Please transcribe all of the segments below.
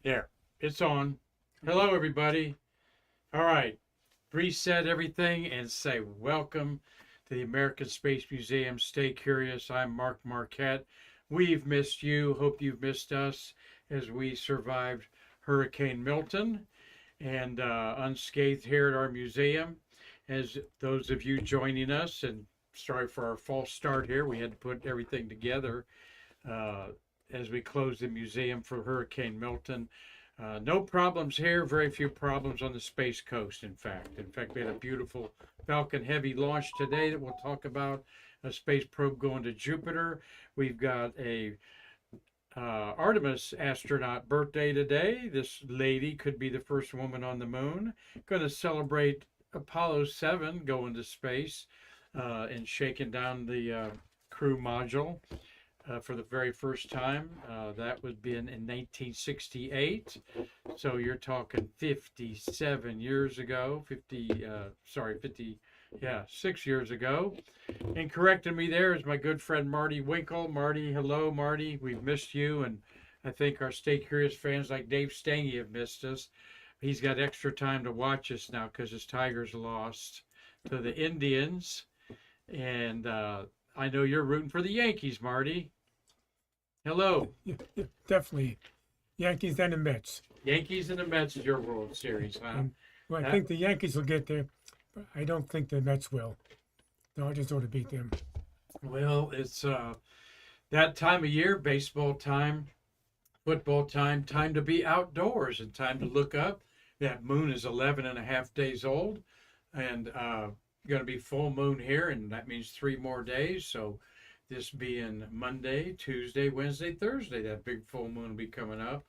There, it's on. Hello, everybody. All right, reset everything and say welcome to the American Space Museum. Stay curious. I'm Mark Marquette. We've missed you. Hope you've missed us as we survived Hurricane Milton and unscathed here at our museum. As those of you joining us, and sorry for our false start here, we had to put everything together uh, as we closed the museum for Hurricane Milton. No problems here, very few problems on the Space Coast, in fact. In fact, we had a beautiful Falcon Heavy launch today that we'll talk about, a space probe going to Jupiter. We've got a Artemis astronaut birthday today. This lady could be the first woman on the moon. Going to celebrate Apollo 7 going to space and shaking down the crew module for the very first time. That would be in 1968. So you're talking 57 years ago, 6 years ago. And correcting me there is my good friend Marty Winkle. Marty, hello, Marty. We've missed you, and I think our Stay Curious fans like Dave Stange have missed us. He's got extra time to watch us now because his Tigers lost to the Indians. And I know you're rooting for the Yankees, Marty. Hello. Yeah, definitely. Yankees and the Mets. Yankees and the Mets is your World Series, huh? Well, I think the Yankees will get there, but I don't think the Mets will. The Dodgers ought to beat them. Well, it's that time of year, baseball time, football time, time to be outdoors and time to look up. That moon is 11 and a half days old and going to be full moon here, and that means 3 more days. So this being Monday, Tuesday, Wednesday, Thursday, that big full moon will be coming up.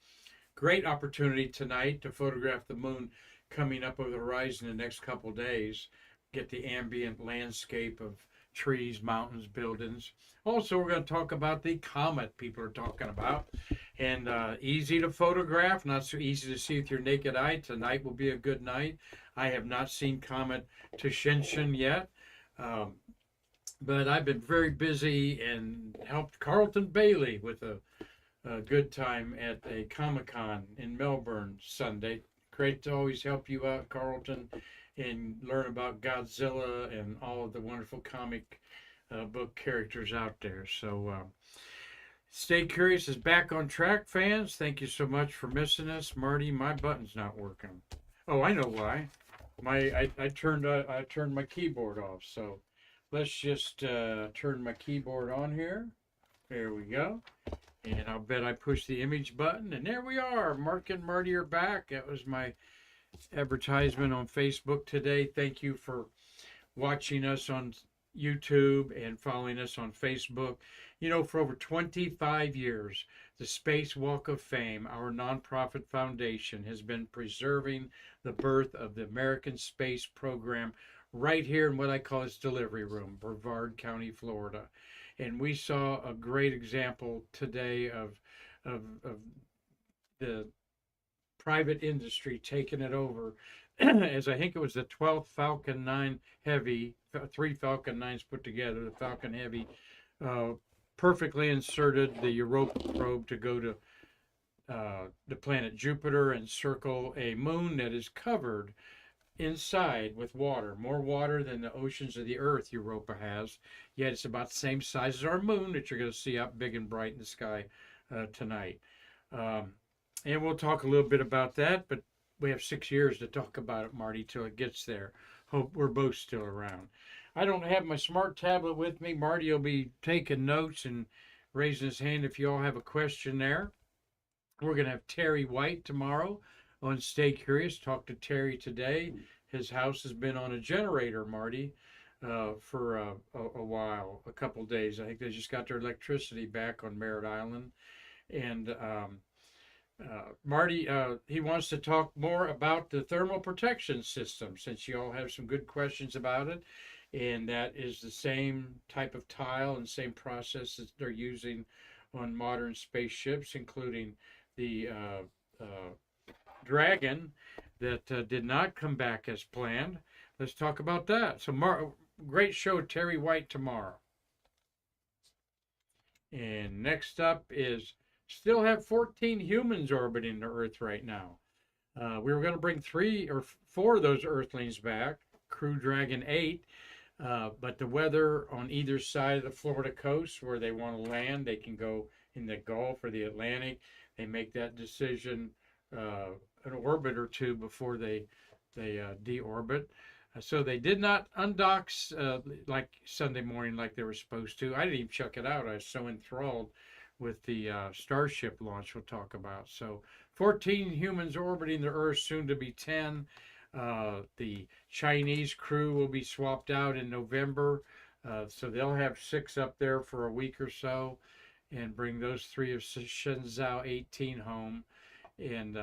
Great opportunity tonight to photograph the moon coming up over the horizon in the next couple days. Get the ambient landscape of trees, mountains, buildings. Also, we're going to talk about the comet people are talking about. And easy to photograph, not so easy to see with your naked eye. Tonight will be a good night. I have not seen comet Tashinshin yet. But I've been very busy and helped Carlton Bailey with a good time at a Comic-Con in Melbourne Sunday. Great to always help you out, Carlton, and learn about Godzilla and all of the wonderful comic book characters out there. So Stay Curious is back on track, fans. Thank you so much for missing us. Marty, my button's not working. Oh, I know why. I turned my keyboard off, so let's just turn my keyboard on here. There we go. And I'll bet I push the image button. And there we are. Mark and Marty are back. That was my advertisement on Facebook today. Thank you for watching us on YouTube and following us on Facebook. You know, for over 25 years, the Space Walk of Fame, our nonprofit foundation, has been preserving the birth of the American space program right here in what I call its delivery room, Brevard County, Florida. And we saw a great example today of the private industry taking it over as I think it was the 12th Falcon 9 Heavy, 3 Falcon 9s put together, the Falcon Heavy, perfectly inserted the Europa probe to go to the planet Jupiter and circle a moon that is covered inside with water, more water than the oceans of the Earth Europa has, yet it's about the same size as our moon that you're going to see out big and bright in the sky tonight. And we'll talk a little bit about that, but we have 6 years to talk about it, Marty, till it gets there. Hope we're both still around. I don't have my smart tablet with me. Marty will be taking notes and raising his hand if you all have a question there. We're going to have Terry White tomorrow on Stay Curious. Talk to Terry today. His house has been on a generator, Marty, for a while, a couple days. I think they just got their electricity back on Merritt Island. And Marty, he wants to talk more about the thermal protection system, since you all have some good questions about it. And that is the same type of tile and same process that they're using on modern spaceships, including the Dragon that did not come back as planned. Let's talk about that. So great show, Terry White, tomorrow. And next up is Still have 14 humans orbiting the Earth right now. We were going to bring 3 or 4 of those Earthlings back, Crew Dragon 8, but the weather on either side of the Florida coast where they want to land, they can go in the Gulf or the Atlantic. They make that decision an orbit or two before they deorbit. So they did not undock like Sunday morning like they were supposed to. I didn't even check it out. I was so enthralled with the Starship launch we'll talk about. So 14 humans orbiting the Earth, soon to be 10. The Chinese crew will be swapped out in November. So they'll have 6 up there for a week or so and bring those 3 of Shenzhou 18 home. And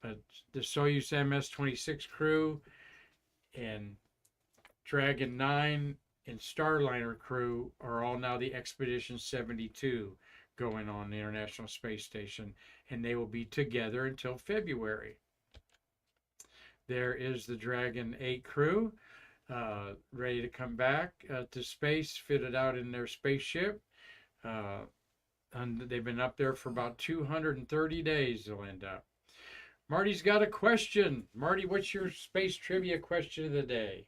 but the Soyuz MS-26 crew and Dragon 9 and Starliner crew are all now the Expedition 72 going on the International Space Station, and they will be together until February. There is the Dragon 8 crew, ready to come back to space, fitted out in their spaceship. And they've been up there for about 230 days, they'll end up. Marty's got a question. Marty, what's your space trivia question of the day?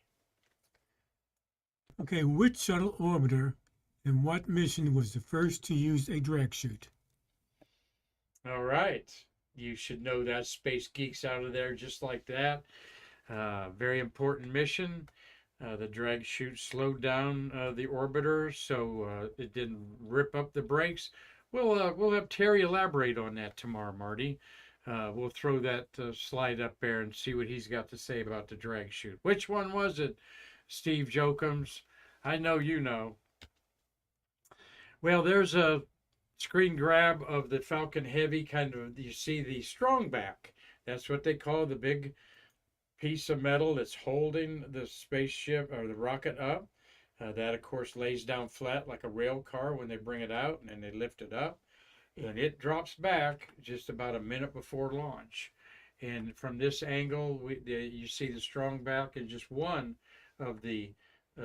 Okay, which shuttle orbiter and what mission was the first to use a drag chute? All right. You should know that, space geeks out of there, just like that. Very important mission. The drag chute slowed down the orbiter so it didn't rip up the brakes. We'll have Terry elaborate on that tomorrow, Marty. We'll throw that slide up there and see what he's got to say about the drag chute. Which one was it, Steve Jokums? I know you know. Well, there's a screen grab of the Falcon Heavy, kind of, you see the strong back. That's what they call the big piece of metal that's holding the spaceship or the rocket up. That, of course, lays down flat like a rail car when they bring it out, and then they lift it up. And it drops back just about a minute before launch. And from this angle, you see the strong back and just one of the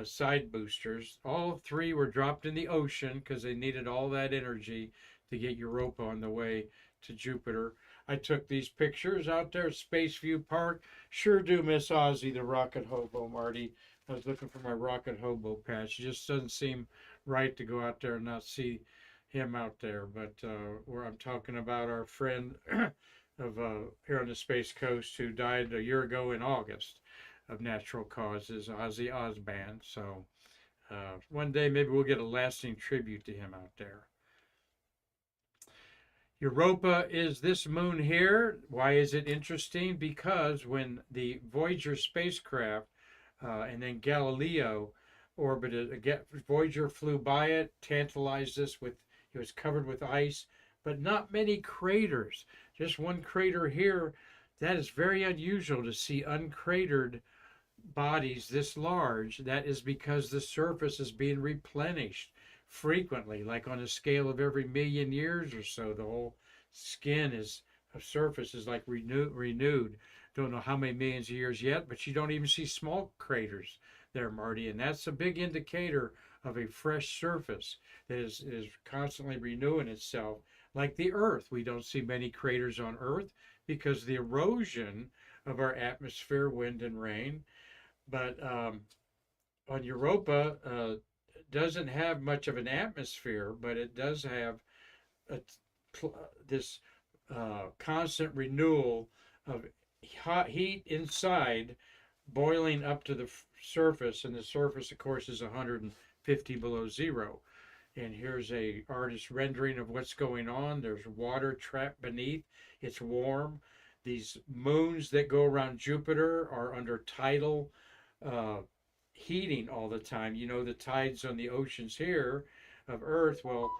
side boosters. All 3 were dropped in the ocean because they needed all that energy to get Europa on the way to Jupiter. I took these pictures out there at Spaceview Park. Sure do miss Ozzy, the rocket hobo, Marty. I was looking for my rocket hobo patch. It just doesn't seem right to go out there and not see him out there. But where I'm talking about our friend of here on the Space Coast who died a year ago in August of natural causes, Ozzy Osbourne. So one day maybe we'll get a lasting tribute to him out there. Europa is this moon here. Why is it interesting? Because when the Voyager spacecraft and then Galileo orbited, Voyager flew by it, tantalized us with, it was covered with ice, but not many craters. Just one crater here. That is very unusual to see uncratered bodies this large. That is because the surface is being replenished frequently, like on a scale of every million years or so. The whole skin is surface is like renewed. Don't know how many millions of years yet, but you don't even see small craters there, Marty, and that's a big indicator of a fresh surface that is constantly renewing itself. Like the Earth, we don't see many craters on Earth because the erosion of our atmosphere, wind and rain. But on Europa, doesn't have much of an atmosphere, but it does have this constant renewal of hot heat inside, boiling up to the surface, and the surface, of course, is 150 below zero. And here's a artist rendering of what's going on. There's water trapped beneath. It's warm. These moons that go around Jupiter are under tidal heating all the time. You know, the tides on the oceans here of Earth, well,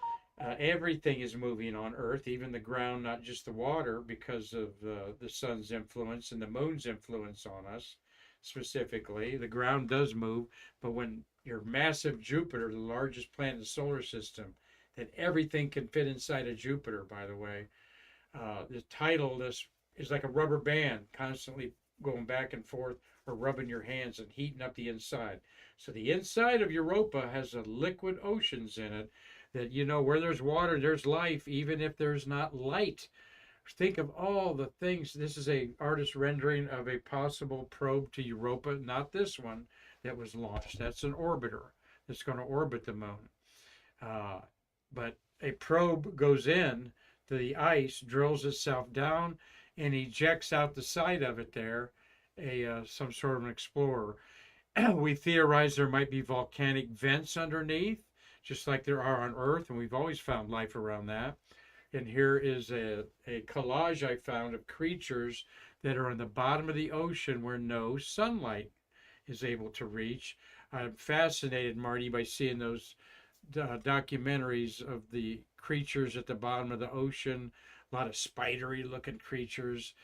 everything is moving on Earth, even the ground, not just the water, because of the sun's influence and the moon's influence on us specifically. The ground does move, but when your massive Jupiter, the largest planet in the solar system, that everything can fit inside of Jupiter, by the way, the tidalness is like a rubber band constantly going back and forth or rubbing your hands and heating up the inside. So the inside of Europa has a liquid oceans in it that, you know, where there's water, there's life, even if there's not light. Think of all the things. This is a artist rendering of a possible probe to Europa, not this one that was launched. That's an orbiter that's going to orbit the moon. Uh, but a probe goes in to the ice, drills itself down, and ejects out the side of it there, some sort of an explorer. We theorize there might be volcanic vents underneath, just like there are on Earth, and we've always found life around that. And here is a collage I found of creatures that are on the bottom of the ocean where no sunlight is able to reach. I'm fascinated, Marty, by seeing those documentaries of the creatures at the bottom of the ocean. A lot of spidery looking creatures.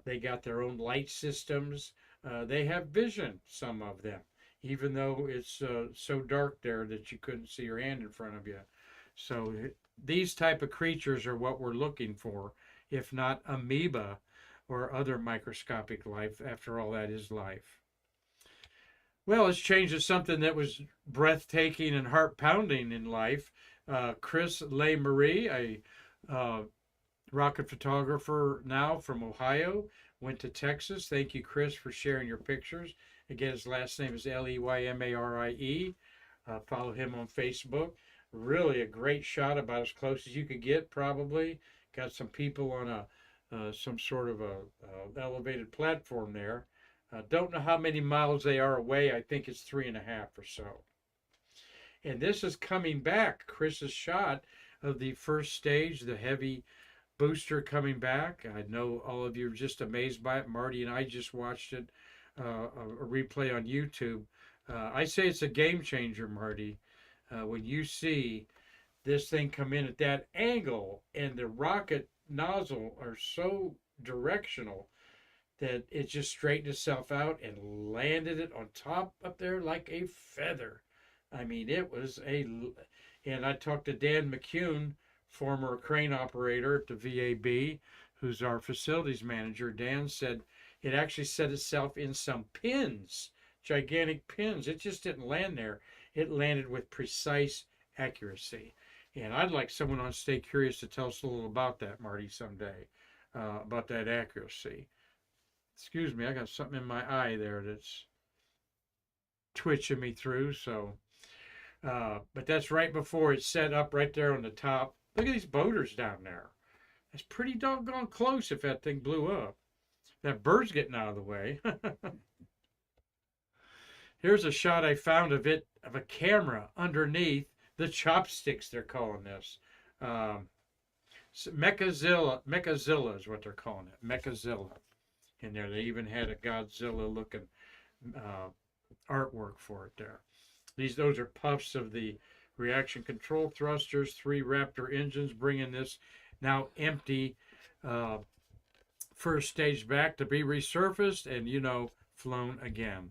They got their own light systems. They have vision, some of them, even though it's so dark there that you couldn't see your hand in front of you. So these type of creatures are what we're looking for, if not amoeba or other microscopic life. After all, that is life. Well, let's change to something that was breathtaking and heart pounding in life. Chris LeMarie, a rocket photographer now from Ohio, went to Texas. Thank you, Chris, for sharing your pictures. Again, his last name is Leymarie. Follow him on Facebook. Really a great shot, about as close as you could get, probably. Got some people on some sort of a elevated platform there. Don't know how many miles they are away. I think it's 3.5 or so. And this is coming back. Chris's shot of the first stage, the heavy booster coming back. I know all of you are just amazed by it. Marty and I just watched it, a replay on YouTube. I say it's a game changer, Marty. When you see this thing come in at that angle and the rocket nozzle are so directional that it just straightened itself out and landed it on top up there like a feather. I mean, and I talked to Dan McCune, former crane operator at the VAB, who's our facilities manager. Dan said it actually set itself in some pins, gigantic pins. It just didn't land there. It landed with precise accuracy. And I'd like someone on Stay Curious to tell us a little about that, Marty, someday, about that accuracy. Excuse me, I got something in my eye there that's twitching me through. So, but that's right before it's set up right there on the top. Look at these boaters down there. That's pretty doggone close if that thing blew up. That bird's getting out of the way. Here's a shot I found of it, of a camera underneath the chopsticks, they're calling this. Mechazilla is what they're calling it. Mechazilla. In there, they even had a Godzilla-looking artwork for it there. Those are puffs of the reaction control thrusters, 3 Raptor engines, bringing this now empty first stage back to be resurfaced and, you know, flown again.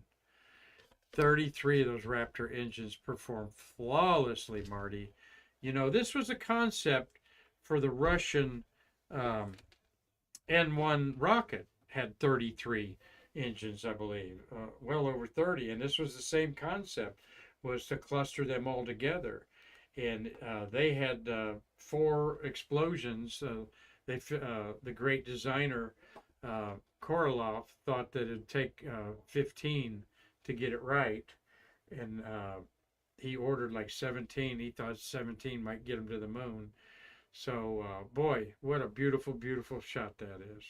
33 of those Raptor engines performed flawlessly, Marty. You know, this was a concept for the Russian N-1 rocket. Had 33 engines, I believe, well over 30. And this was the same concept, was to cluster them all together. And they had 4 explosions. The great designer, Korolev, thought that it'd take 15 to get it right. And he ordered like 17. He thought 17 might get him to the moon. So, boy, what a beautiful, beautiful shot that is.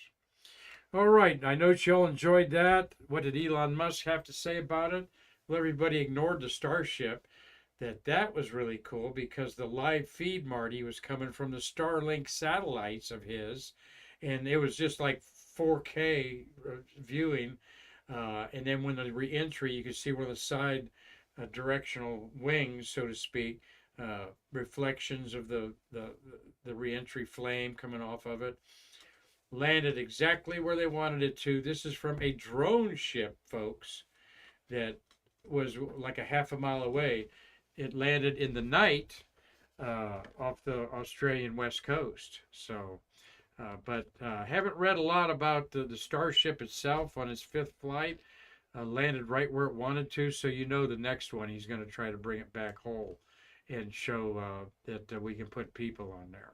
All right, I know you all enjoyed that. What did Elon Musk have to say about it? Well, everybody ignored the Starship. That was really cool because the live feed, Marty, was coming from the Starlink satellites of his, and it was just like 4K viewing. And then when the re-entry, you could see where the side directional wings, so to speak, reflections of the re-entry flame coming off of it. Landed exactly where they wanted it to. This is from a drone ship, folks, that was like a half a mile away. It landed in the night off the Australian west coast. So, but haven't read a lot about the Starship itself on its 5th flight. Landed right where it wanted to, so you know the next one he's going to try to bring it back whole. and show that we can put people on there.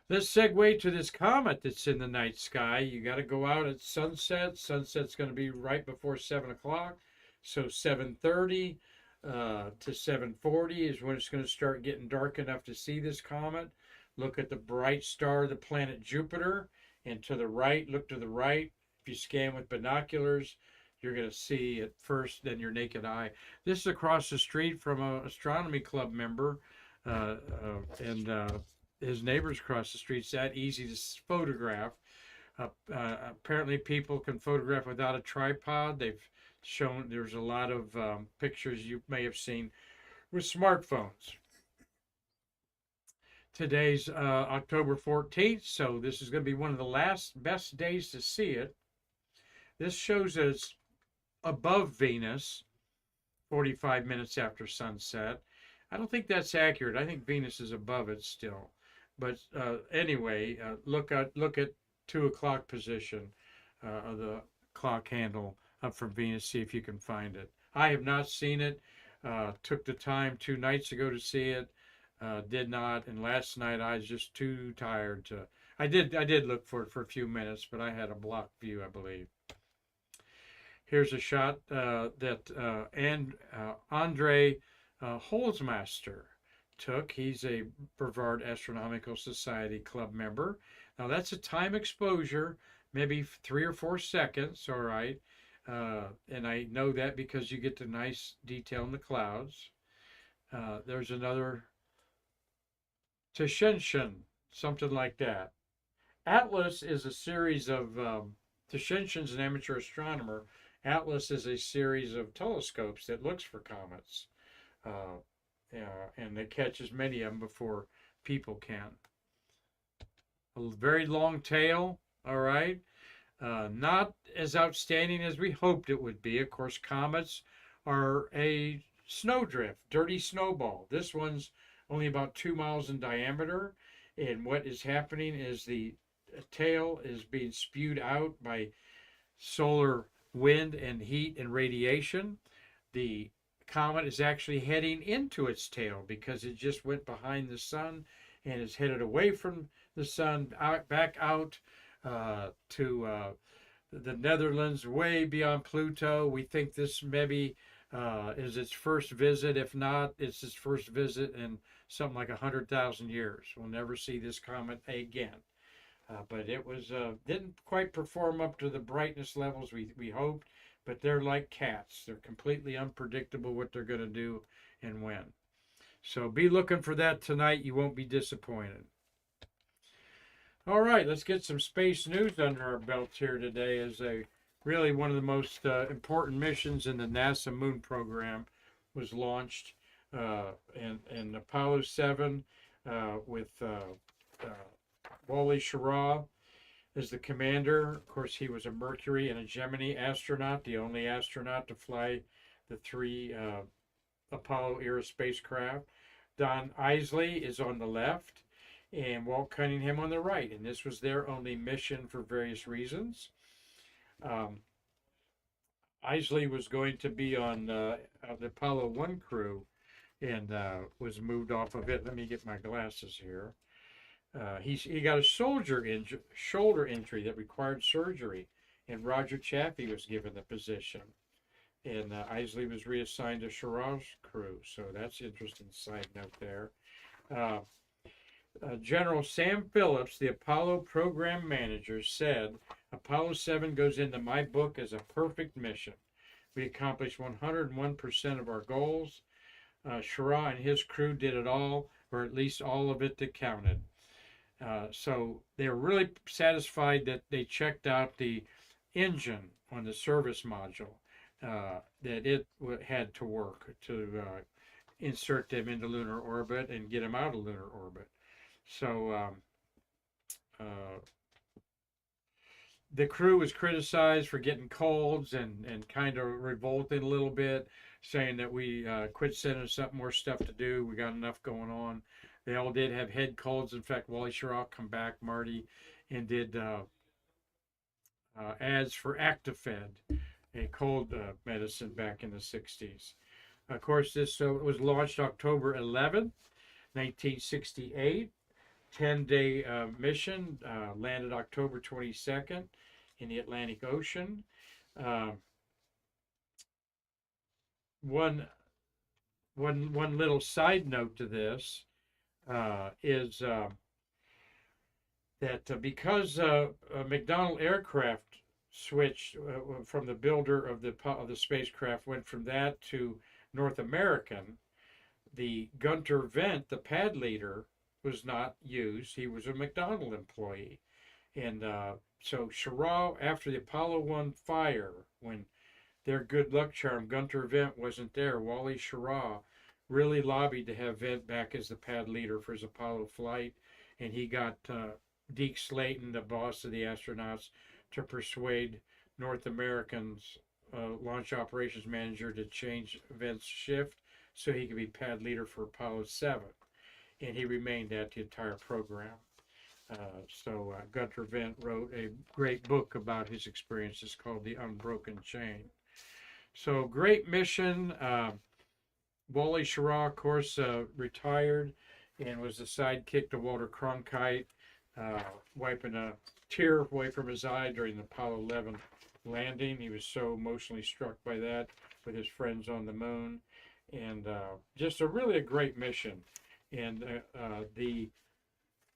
Let's segue to this comet that's in the night sky. You got to go out at sunset. Sunset's going to be right before 7 o'clock. So 7:30 to 7:40 is when it's going to start getting dark enough to see this comet. Look at the bright star, the planet Jupiter, and to the right, look to the right. If you scan with binoculars, you're going to see it first, then your naked eye. This is across the street from an astronomy club member, and his neighbors across the street. It's that easy to photograph. Apparently, people can photograph without a tripod. They've shown there's a lot of pictures you may have seen with smartphones. Today's October 14th, so this is going to be one of the best days to see it. This shows us above Venus 45 minutes after sunset. I don't think that's accurate. I think Venus is above it still. But anyway, look at 2 o'clock position of the clock handle up from Venus. See if you can find it. I have not seen it. Took the time 2 nights ago to see it. Did not, and last night I was just too tired to. I did look for it for a few minutes, but I had a blocked view, I believe. Here's a shot that Andre Holzmaster took. He's a Brevard Astronomical Society club member. Now that's a time exposure, maybe 3 or 4 seconds, all right. And I know that because you get the nice detail in the clouds. There's another Tashenshin, something like that. Atlas is a series of, Tashenshin's an amateur astronomer. Atlas is a series of telescopes that looks for comets. And it catches many of them before people can. A very long tail, all right. Not as outstanding as we hoped it would be. Of course, comets are a snowdrift, dirty snowball. This one's only about 2 miles in diameter, and what is happening is the tail is being spewed out by solar wind and heat and radiation. The comet is actually heading into its tail because it just went behind the sun and is headed away from the sun, back out to the Netherlands, way beyond Pluto. We think this maybe is its first visit. If not, it's its first visit in something like 100,000 years. We'll never see this comet again. But it was didn't quite perform up to the brightness levels we hoped, but they're like cats. They're completely unpredictable what they're going to do and when. So be looking for that tonight. You won't be disappointed. All right, let's get some space news under our belts here today. As really one of the most important missions in the NASA moon program was launched, and Apollo 7 with Wally Schirra as the commander. Of course, he was a Mercury and a Gemini astronaut, the only astronaut to fly the 3 Apollo-era spacecraft. Don Isley is on the left, and Walt Cunningham on the right, and this was their only mission for various reasons. Isley was going to be on the Apollo 1 crew and was moved off of it. Let me get my glasses here. He got a shoulder injury that required surgery, and Roger Chaffee was given the position. And Isley was reassigned to Schirra's crew, so that's an interesting side note there. General Sam Phillips, the Apollo program manager, said, Apollo 7 goes into my book as a perfect mission. We accomplished 101% of our goals. Schirra and his crew did it all, or at least all of it that counted. So they were really satisfied that they checked out the engine on the service module, that it had to work to insert them into lunar orbit and get them out of lunar orbit. So the crew was criticized for getting colds and kind of revolting a little bit, saying that we quit sending us up more stuff to do. We got enough going on. They all did have head colds. In fact, Wally Schirra come back, Marty, and did ads for Actifed, a cold medicine back in the 60s. Of course, this was launched October 11th, 1968. 10-day mission, landed October 22nd in the Atlantic Ocean. Uh, one, one little side note to this is that because McDonnell Aircraft switched from the builder of the spacecraft, went from that to North American, the Gunter Vent, the pad leader, was not used. He was a McDonnell employee. And so Schirra, after the Apollo 1 fire, when their good luck charm, Gunter Vent, wasn't there, Wally Schirra really lobbied to have Vent back as the pad leader for his Apollo flight. And he got Deke Slayton, the boss of the astronauts, to persuade North American's launch operations manager to change Vent's shift so he could be pad leader for Apollo 7. And he remained that the entire program. Gunter Vent wrote a great book about his experiences called The Unbroken Chain. So great mission. Wally Schirra, of course, retired and was the sidekick to Walter Cronkite, wiping a tear away from his eye during the Apollo 11 landing. He was so emotionally struck by that with his friends on the moon. And just a great mission. And the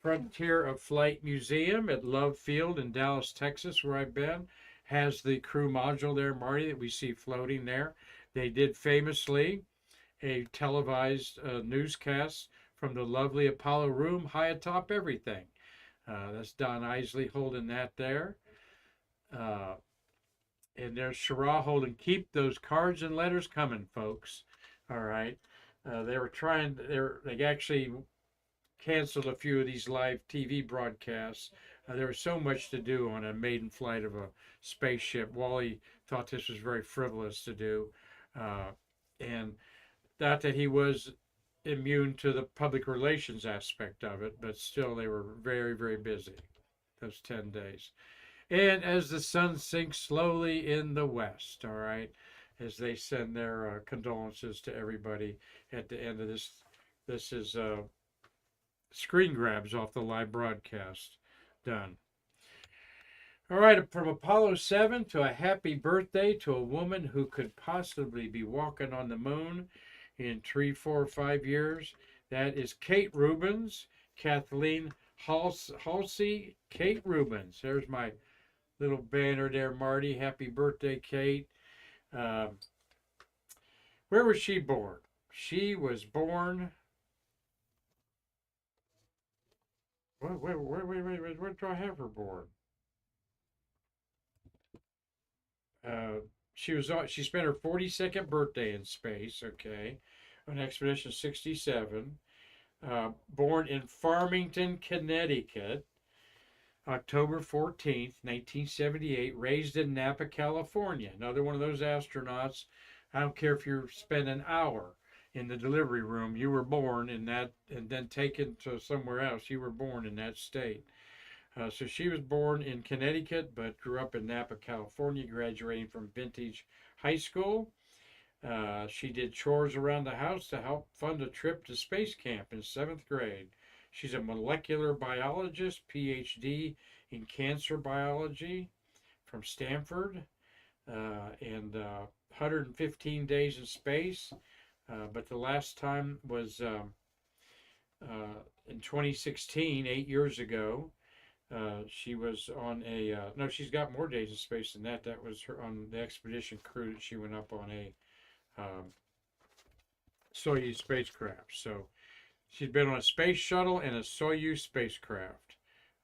Frontier of Flight Museum at Love Field in Dallas, Texas, where I've been, has the crew module there, Marty, that we see floating there. They did famously a televised newscast from the lovely Apollo room high atop everything. That's Don Isley holding that there. And there's Schirra holding, keep those cards and letters coming, folks. All right. They actually canceled a few of these live TV broadcasts. There was so much to do on a maiden flight of a spaceship. Wally thought this was very frivolous to do. And not that he was immune to the public relations aspect of it, but still they were very, very busy those 10 days. And as the sun sinks slowly in the west, all right, as they send their condolences to everybody at the end of this. This is screen grabs off the live broadcast done. All right, from Apollo 7 to a happy birthday to a woman who could possibly be walking on the moon in 3, 4, 5 years. That is Kate Rubins, Kathleen Halsey, Kate Rubins. There's my little banner there, Marty. Happy birthday, Kate. Where was she born? She was born. Wait, where do I have her born? She spent her 42nd birthday in space, okay, on Expedition 67. Born in Farmington, Connecticut, October 14th, 1978, raised in Napa, California. Another one of those astronauts. I don't care if you spend an hour in the delivery room, you were born in that, and then taken to somewhere else, you were born in that state. So she was born in Connecticut, but grew up in Napa, California, graduating from Vintage High School. She did chores around the house to help fund a trip to space camp in 7th grade. She's a molecular biologist, PhD in cancer biology from Stanford, and 115 days in space. But the last time was in 2016, 8 years ago. She was on a no. She's got more days in space than that. That was her on the expedition crew that she went up on a Soyuz spacecraft. So she's been on a space shuttle and a Soyuz spacecraft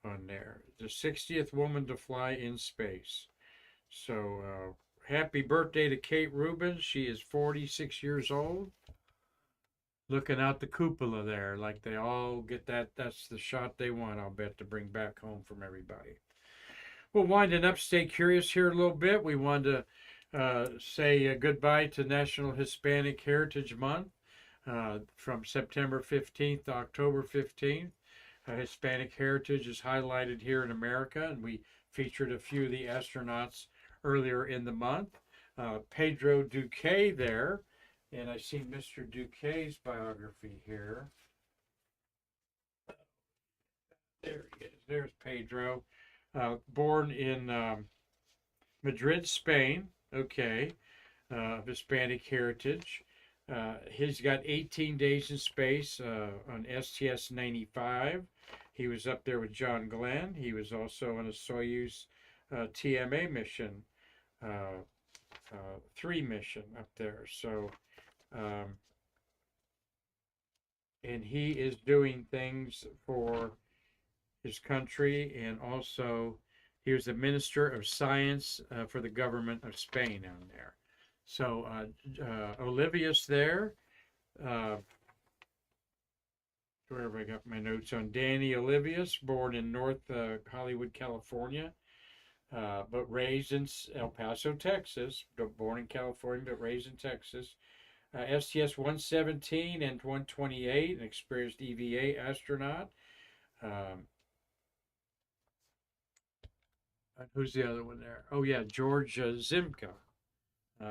on there. The 60th woman to fly in space. So happy birthday to Kate Rubins. She is 46 years old. Looking out the cupola there, like they all get that. That's the shot they want, I'll bet, to bring back home from everybody. We'll winding up, stay curious here a little bit. We wanted to say goodbye to National Hispanic Heritage Month from September 15th to October 15th. Hispanic heritage is highlighted here in America, and we featured a few of the astronauts earlier in the month. Pedro Duque there And I see Mr. Duquet's biography here. There he is. There's Pedro. Born in Madrid, Spain. Okay. Of Hispanic heritage. He's got 18 days in space on STS-95. He was up there with John Glenn. He was also on a Soyuz TMA mission, 3 mission up there. So, and he is doing things for his country, and also he was the Minister of Science for the government of Spain down there. So Olivia's there. Where have I got my notes on Danny Olivius, born in North Hollywood, California, but raised in El Paso, Texas. Born in California, but raised in Texas. STS 117 and 128, an experienced EVA astronaut. Who's the other one there? Oh, yeah, George Zimka.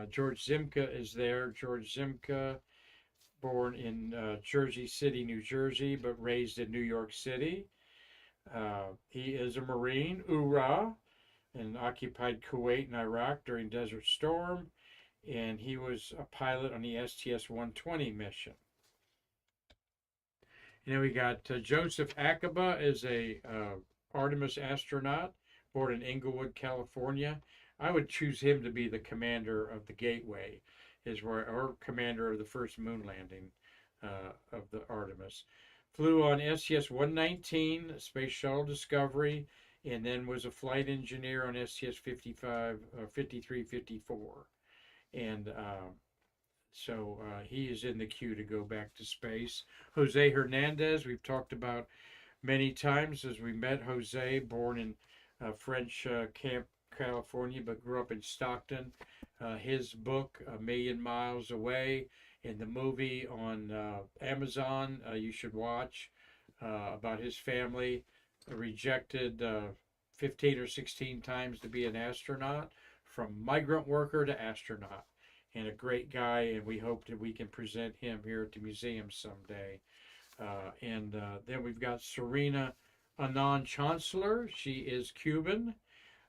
George Zimka is there. George Zimka, born in Jersey City, New Jersey, but raised in New York City. He is a Marine, URA, and occupied Kuwait and Iraq during Desert Storm, and he was a pilot on the STS-120 mission. And then we got Joseph Acaba is a Artemis astronaut, born in Inglewood, California. I would choose him to be the commander of the Gateway, or commander of the first moon landing of the Artemis. Flew on STS-119, Space Shuttle Discovery, and then was a flight engineer on STS-55, 53, 54. And so he is in the queue to go back to space. Jose Hernandez, we've talked about many times as we met Jose, born in French Camp, California, but grew up in Stockton. His book, A Million Miles Away, and the movie on Amazon, you should watch, about his family, rejected 15 or 16 times to be an astronaut, from migrant worker to astronaut. And a great guy, and we hope that we can present him here at the museum someday. And then we've got Serena Anand Chancellor. She is Cuban,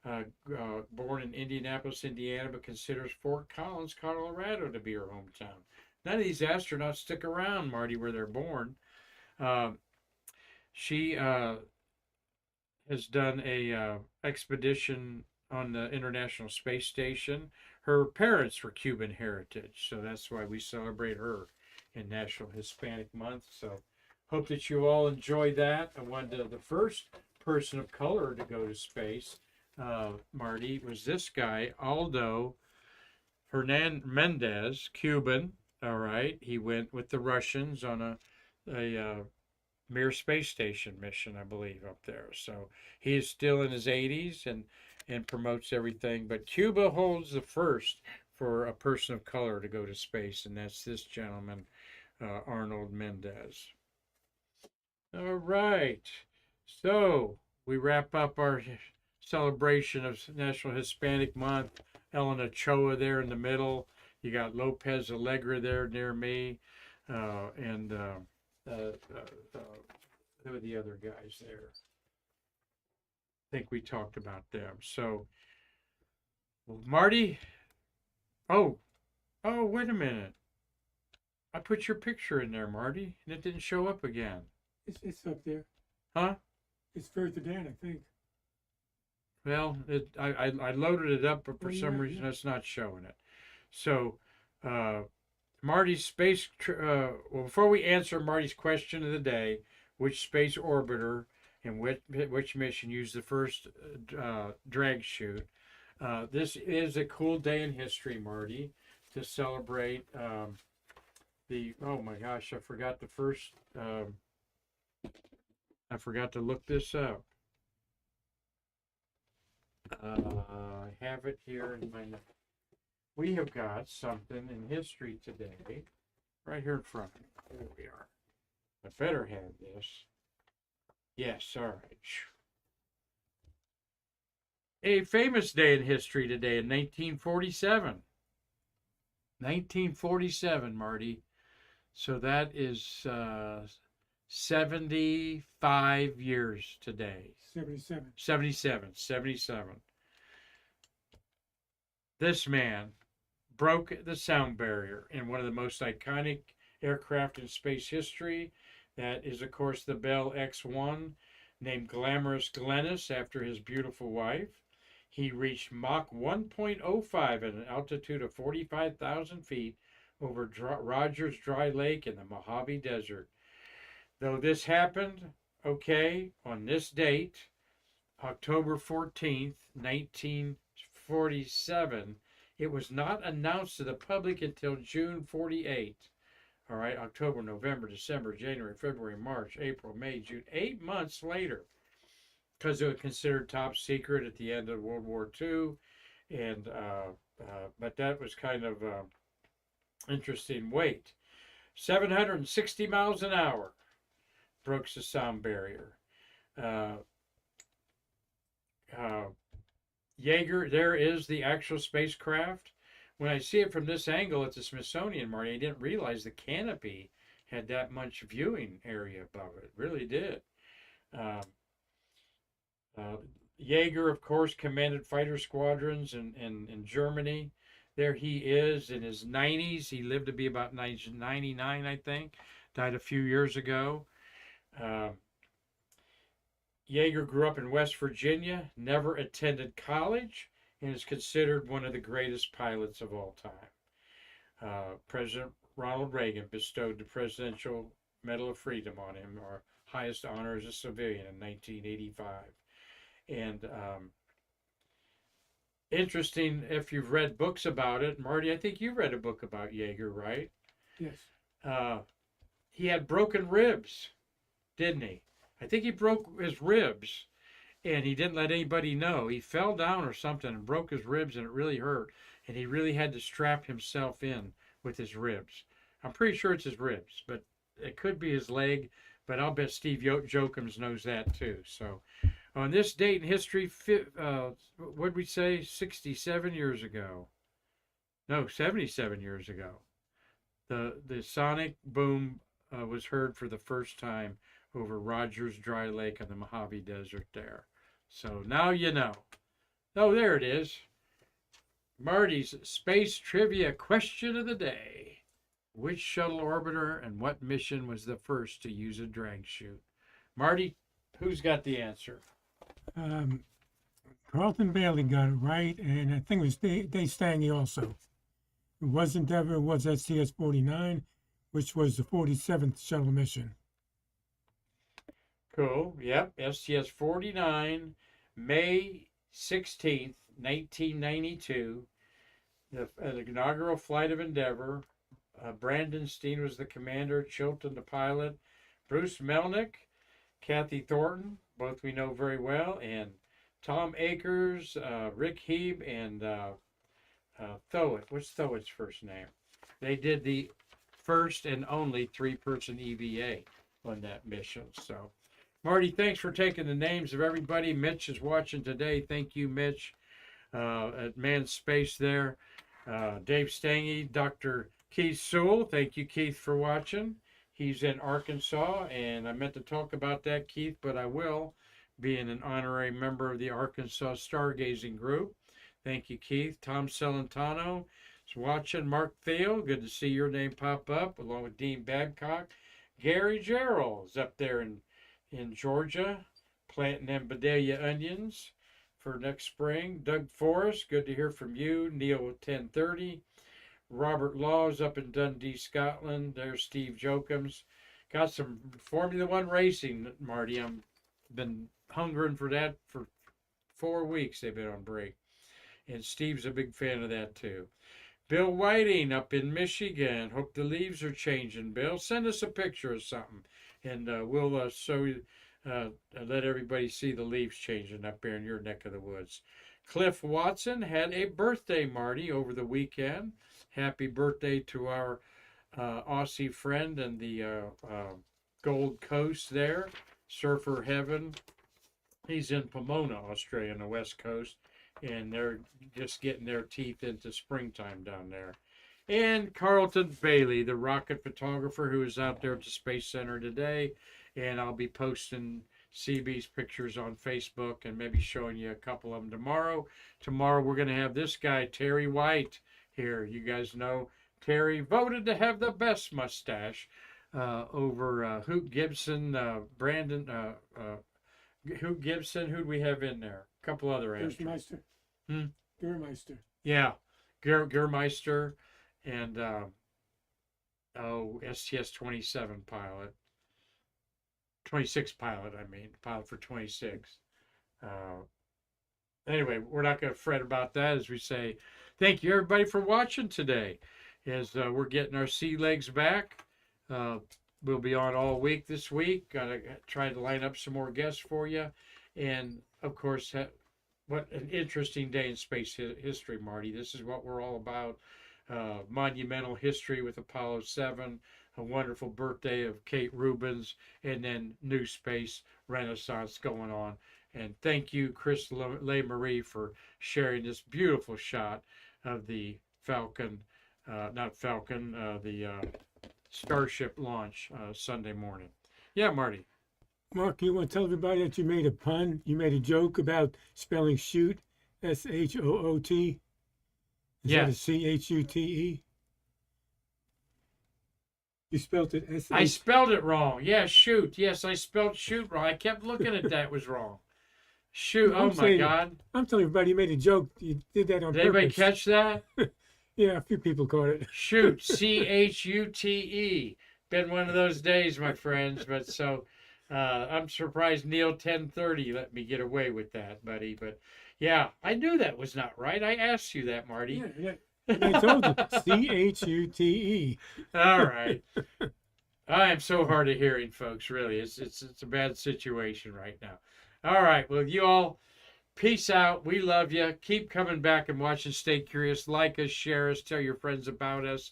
born in Indianapolis, Indiana, but considers Fort Collins, Colorado to be her hometown. None of these astronauts stick around, Marty, where they're born. She has done a expedition on the International Space Station. Her parents were Cuban heritage, so that's why we celebrate her in National Hispanic Month. So hope that you all enjoy that. I wanted the first person of color to go to space, Marty, was this guy, Aldo Mendez, Cuban. All right, he went with the Russians on a Mir space station mission, I believe, up there. So he is still in his 80s and promotes everything. But Cuba holds the first for a person of color to go to space, and that's this gentleman, Arnold Mendez. All right, so we wrap up our celebration of National Hispanic Month. Ellen Ochoa there in the middle. You got Lopez Allegra there near me, and who are the other guys there? I think we talked about them. So, Marty. Oh, wait a minute. I put your picture in there, Marty, and it didn't show up again. It's up there. Huh? It's further down, I think. Well, I loaded it up, but for some reason it's not showing it. So, Marty's space. Well, before we answer Marty's question of the day, which space orbiter and which mission used the first drag chute? This is a cool day in history, Marty, to celebrate the. Oh my gosh, I forgot the first. I forgot to look this up. I have it here in my notes. We have got something in history today, right here in front of me. There we are. I better have this. Yes, all right. A famous day in history today in 1947. 1947, Marty. So that is 75 years today. 77. 77. This man broke the sound barrier in one of the most iconic aircraft in space history. That is, of course, the Bell X-1, named Glamorous Glennis after his beautiful wife. He reached Mach 1.05 at an altitude of 45,000 feet over Rogers Dry Lake in the Mojave Desert. Though this happened, on this date, October 14th, 1947, it was not announced to the public until June 48. All right, October, November, December, January, February, March, April, May, June, 8 months later, because it was considered top secret at the end of World War II. And but that was kind of interesting. Wait, 760 miles an hour broke the sound barrier. Jaeger, there is the actual spacecraft. When I see it from this angle at the Smithsonian, Marty, I didn't realize the canopy had that much viewing area above it. It really did. Jaeger, of course, commanded fighter squadrons in Germany. There he is in his 90s. He lived to be about 99, I think. Died a few years ago. Jaeger grew up in West Virginia, never attended college, and is considered one of the greatest pilots of all time. President Ronald Reagan bestowed the Presidential Medal of Freedom on him, or highest honor as a civilian, in 1985. And interesting, if you've read books about it, Marty, I think you read a book about Jaeger, right? Yes. He had broken ribs, didn't he? I think he broke his ribs, and he didn't let anybody know. He fell down or something and broke his ribs, and it really hurt. And he really had to strap himself in with his ribs. I'm pretty sure it's his ribs, but it could be his leg. But I'll bet Steve Jokums knows that too. So, on this date in history, what did we say? 67 years ago. No, 77 years ago. The sonic boom was heard for the first time over Rogers Dry Lake on the Mojave Desert there. So now you know. Oh, there it is. Marty's space trivia question of the day. Which shuttle orbiter and what mission was the first to use a drag chute? Marty, who's got the answer? Carlton Bailey got it right, and I think it was Dave Stange also. It wasn't Endeavour, it was STS-49, which was the 47th shuttle mission. Cool. Yep. STS-49, May 16th, 1992. The inaugural flight of Endeavour. Brandon Steen was the commander, Chilton the pilot, Bruce Melnick, Kathy Thornton, both we know very well, and Tom Akers, Rick Heeb, and Thowett. What's Thowett's first name? They did the first and only three-person EVA on that mission. So, Marty, thanks for taking the names of everybody. Mitch is watching today. Thank you, Mitch, at Manned Space there. Dave Stange, Dr. Keith Sewell. Thank you, Keith, for watching. He's in Arkansas, and I meant to talk about that, Keith, but I will, being an honorary member of the Arkansas Stargazing Group. Thank you, Keith. Tom Celentano is watching. Mark Thiel, good to see your name pop up, along with Dean Babcock. Gary Gerald is up there in Georgia, planting them Bedelia onions for next spring. Doug Forrest, good to hear from you. Neil 1030. Robert Laws up in Dundee, Scotland. There's Steve Jokums. Got some Formula One racing, Marty. I've been hungering for that for 4 weeks. They've been on break. And Steve's a big fan of that too. Bill Whiting up in Michigan. Hope the leaves are changing, Bill. Send us a picture of something, and we'll let everybody see the leaves changing up there in your neck of the woods. Cliff Watson had a birthday, Marty, over the weekend. Happy birthday to our Aussie friend and the Gold Coast there, Surfer Heaven. He's in Pomona, Australia, on the West Coast, and they're just getting their teeth into springtime down there. and Carlton Bailey, the rocket photographer who is out there at the Space Center today. And I'll be posting CB's pictures on Facebook and maybe showing you a couple of them tomorrow. Tomorrow we're going to have this guy, Terry White, here. You guys know Terry voted to have the best mustache over Hoot Gibson, Brandon, Hoot Gibson. Who'd we have in there? A couple other astronauts. Germeister. Hmm? Germeister. Yeah, Germeister and STS-27 pilot. 26 pilot, I mean, pilot for 26. Anyway, we're not going to fret about that as we say, thank you everybody for watching today. As we're getting our sea legs back, we'll be on all week this week. Got to try to line up some more guests for you. And of course, what an interesting day in space history, Marty. This is what we're all about. Monumental history with Apollo 7, a wonderful birthday of Kate Rubins, and then new space renaissance going on. And thank you, Chris LeMarie, for sharing this beautiful shot of the Falcon, the Starship launch Sunday morning. Yeah, Marty. Mark, you want to tell everybody that you made a pun? You made a joke about spelling shoot, S-H-O-O-T, instead of C-H-U-T-E. You spelled it S-H. I spelled it wrong. Yeah, shoot. Yes, I spelled shoot wrong. I kept looking at that. It was wrong. Shoot. Oh, my God. I'm telling everybody you made a joke. You did that on purpose. Did anybody catch that? Yeah, a few people caught it. Shoot. C-H-U-T-E. Been one of those days, my friends. But so I'm surprised Neil 1030 let me get away with that, buddy. But yeah, I knew that was not right. I asked you that, Marty. Yeah. I told you, C-H-U-T-E. All right. I am so hard of hearing, folks. Really, it's a bad situation right now. All right. Well, you all, peace out. We love you. Keep coming back and watching. Stay curious. Like us, share us, tell your friends about us,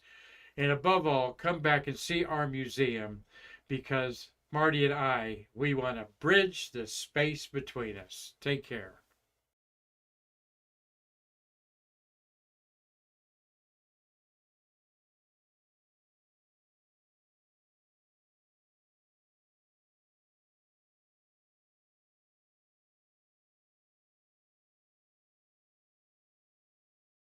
and above all, come back and see our museum, because Marty and I, we want to bridge the space between us. Take care.